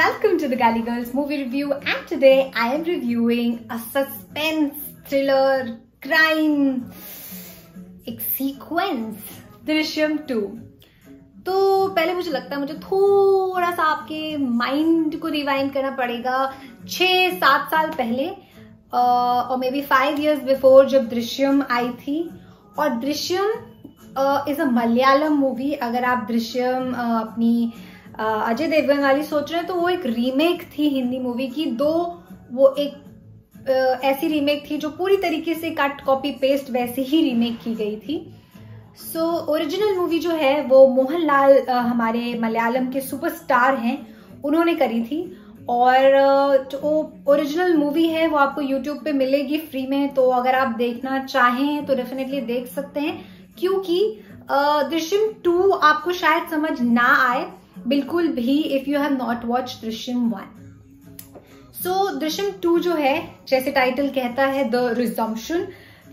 welcome to the Galley Girls movie review, and today I am reviewing a suspense thriller crime एक sequence Drishyam 2। तो पहले मुझे लगता है मुझे थोड़ा सा आपके माइंड को रिवाइंड करना पड़ेगा 6-7 साल पहले और मे बी 5 years बिफोर जब दृश्यम आई थी। और Drishyam is a Malayalam movie. अगर आप दृश्यम अपनी अजय देवगन वाली सोच रहे हैं तो वो एक रीमेक थी हिंदी मूवी की। दो वो एक ऐसी रीमेक थी जो पूरी तरीके से कट कॉपी पेस्ट वैसे ही रीमेक की गई थी। सो ओरिजिनल मूवी जो है वो मोहनलाल हमारे मलयालम के सुपरस्टार हैं, उन्होंने करी थी। और जो ओरिजिनल मूवी है वो आपको यूट्यूब पे मिलेगी फ्री में, तो अगर आप देखना चाहें तो डेफिनेटली देख सकते हैं। क्योंकि दृश्यम 2 आपको शायद समझ ना आए बिल्कुल भी if you have not watch Drishyam 1। सो दृश्यम 2 जो है जैसे टाइटल कहता है द रिजम्पशन,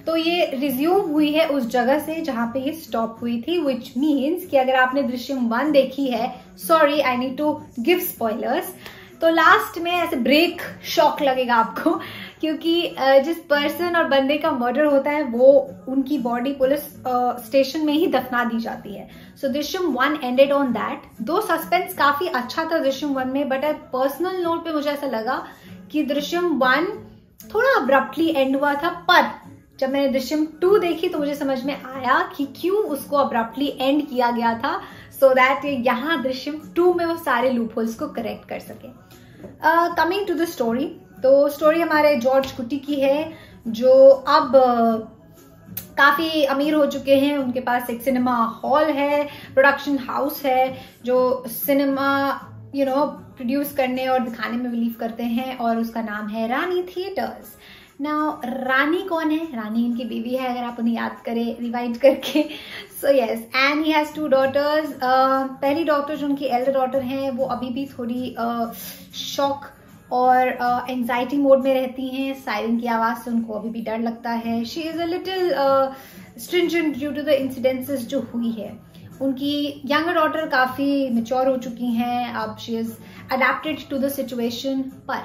तो ये रिज्यूम हुई है उस जगह से जहां पे ये स्टॉप हुई थी, विच मीन्स कि अगर आपने दृश्यम 1 देखी है, sorry I need to give spoilers, तो लास्ट में ऐसे ब्रेक शॉक लगेगा आपको, क्योंकि जिस पर्सन और बंदे का मर्डर होता है वो उनकी बॉडी पुलिस स्टेशन में ही दफना दी जाती है। सो दृश्यम 1 एंडेड ऑन दैट। दो सस्पेंस काफी अच्छा था दृश्यम 1 में, बट पर्सनल नोट पे मुझे ऐसा लगा कि दृश्यम 1 थोड़ा अब्रप्टली एंड हुआ था। पर जब मैंने दृश्यम 2 देखी तो मुझे समझ में आया कि क्यों उसको अब्रप्टली एंड किया गया था, सो दैट यहाँ दृश्यम 2 में वो सारे लूप होल्स को करेक्ट कर सके। कमिंग टू द स्टोरी, तो स्टोरी हमारे जॉर्ज कुट्टी की है, जो अब काफी अमीर हो चुके हैं। उनके पास एक सिनेमा हॉल है, प्रोडक्शन हाउस है, जो सिनेमा प्रोड्यूस करने और दिखाने में बिलीव करते हैं, और उसका नाम है रानी थिएटर्स। नाउ रानी कौन है? रानी इनकी बीवी है, अगर आप उन्हें याद करें रिवाइंड करके। So yes, and he has 2 daughters। पहली डॉटर जो उनकी एल्डर डॉटर हैं वो अभी भी थोड़ी शॉक और एंजाइटी मोड में रहती हैं। सायरन की आवाज से उनको अभी भी डर लगता है। She is a little stringent due to the incidences जो हुई है। उनकी यंगर डॉटर काफी मेच्योर हो चुकी हैं, अब she is adapted to the situation. पर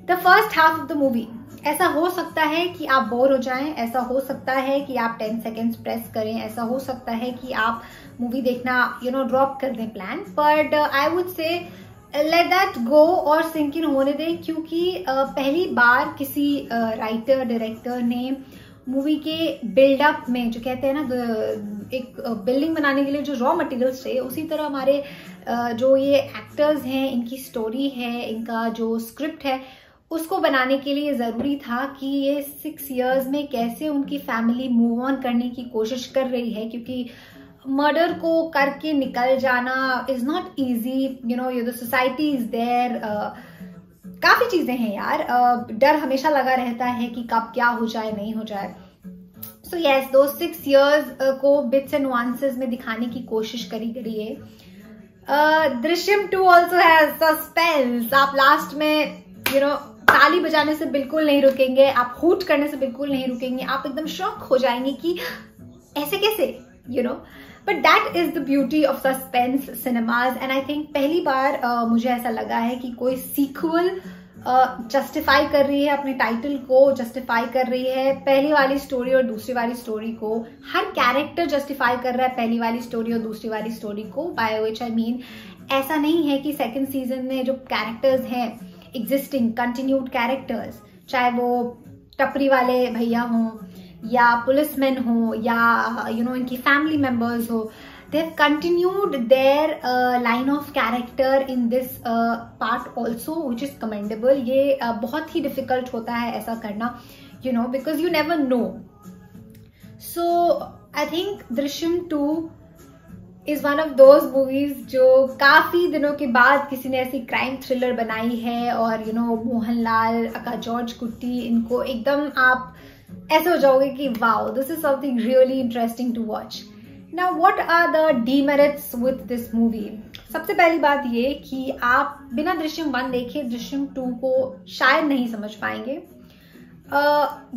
the first half of the movie ऐसा हो सकता है कि आप बोर हो जाएं, ऐसा हो सकता है कि आप 10 seconds प्रेस करें, ऐसा हो सकता है कि आप मूवी देखना ड्रॉप कर दें plan. But I would say let that go और सिंक इन होने दें, क्योंकि पहली बार किसी राइटर डायरेक्टर ने मूवी के बिल्डअप में, जो कहते हैं ना एक बिल्डिंग बनाने के लिए जो रॉ मटेरियल्स थे, उसी तरह हमारे जो ये एक्टर्स हैं, इनकी स्टोरी है, इनका जो स्क्रिप्ट है, उसको बनाने के लिए जरूरी था कि ये 6 years में कैसे उनकी फैमिली मूव ऑन करने की कोशिश कर रही है। क्योंकि मर्डर को करके निकल जाना is not easy, the society is there, काफी चीजें हैं यार। डर हमेशा लगा रहता है कि कब क्या हो जाए, नहीं हो जाए। सो यस, दो 6 years को बिट्स एंड नुआंसेस में दिखाने की कोशिश करी गई है। दृश्यम 2 ऑल्सो है सस्पेंस। आप लास्ट में ताली बजाने से बिल्कुल नहीं रुकेंगे, आप हूट करने से बिल्कुल नहीं रुकेंगे, आप एकदम शॉक हो जाएंगे कि ऐसे कैसे, but that is the beauty of suspense cinemas. And I think पहली बार मुझे ऐसा लगा है कि कोई सीक्वल जस्टिफाई कर रही है, अपने टाइटल को जस्टिफाई कर रही है, पहली वाली स्टोरी और दूसरी वाली स्टोरी को। हर कैरेक्टर जस्टिफाई कर रहा है पहली वाली स्टोरी और दूसरी वाली स्टोरी को। बाय विच आई मीन, ऐसा नहीं है कि सेकेंड सीजन में जो कैरेक्टर्स हैं एग्जिस्टिंग कंटिन्यूड कैरेक्टर्स, चाहे वो टपरी वाले भैया हों या पुलिसमैन हो या इनकी फैमिली मेंबर्स हो, they have continued their line of character in this part also, which is commendable. ये बहुत ही डिफिकल्ट होता है ऐसा करना, because you never know. So I think Drishyam 2 is one of those movies जो काफी दिनों के बाद किसी ने ऐसी क्राइम थ्रिलर बनाई है, और मोहनलाल का जॉर्ज कुट्टी, इनको एकदम आप ऐसे हो जाओगे कि wow, this is something really interesting to watch. Now what are the demerits with this movie? सबसे पहली बात ये कि आप बिना दृश्यम 1 देखे दृश्यम 2 को शायद नहीं समझ पाएंगे।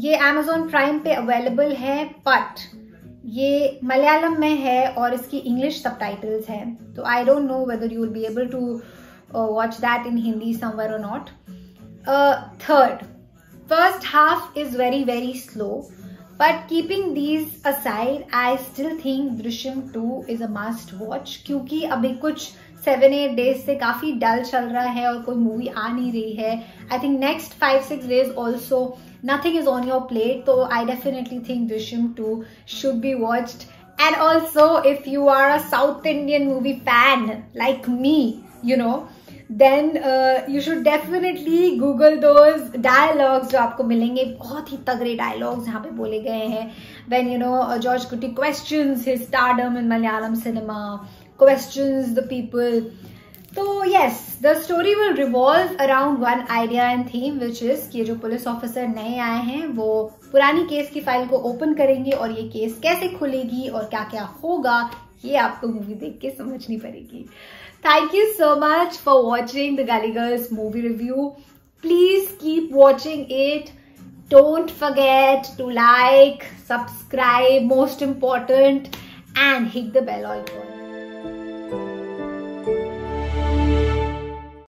ये Amazon प्राइम पे अवेलेबल है, बट ये मलयालम में है और इसकी इंग्लिश सबटाइटल्स हैं, तो I don't know whether you will be able to watch that in Hindi somewhere or not. Third, first half is very very slow, but keeping these aside, I still think Drishyam 2 is a must watch, क्योंकि अभी कुछ 7-8 days से काफी डल चल रहा है और कोई मूवी आ नहीं रही है. I think next 5-6 days also nothing is on your plate, so I definitely think Drishyam 2 should be watched. And also, if you are a South Indian movie fan like me, you know, then you should definitely Google those dialogues जो आपको मिलेंगे. बहुत ही तगड़े dialogues यहाँ पे बोले गए हैं. When you know George Clooney questions his stardom in Malayalam cinema, questions the people. So yes, the story will revolve around one idea and theme, which is कि जो पुलिस ऑफिसर नए आए हैं वो पुरानी केस की फाइल को open करेंगे और ये केस कैसे खुलेगी और क्या क्या होगा, ये आपको मूवी देख के समझनी पड़ेगी. Thank you so much for watching the Gully Girls movie review. Please keep watching it. Don't forget to like, subscribe, most important, and hit the bell icon.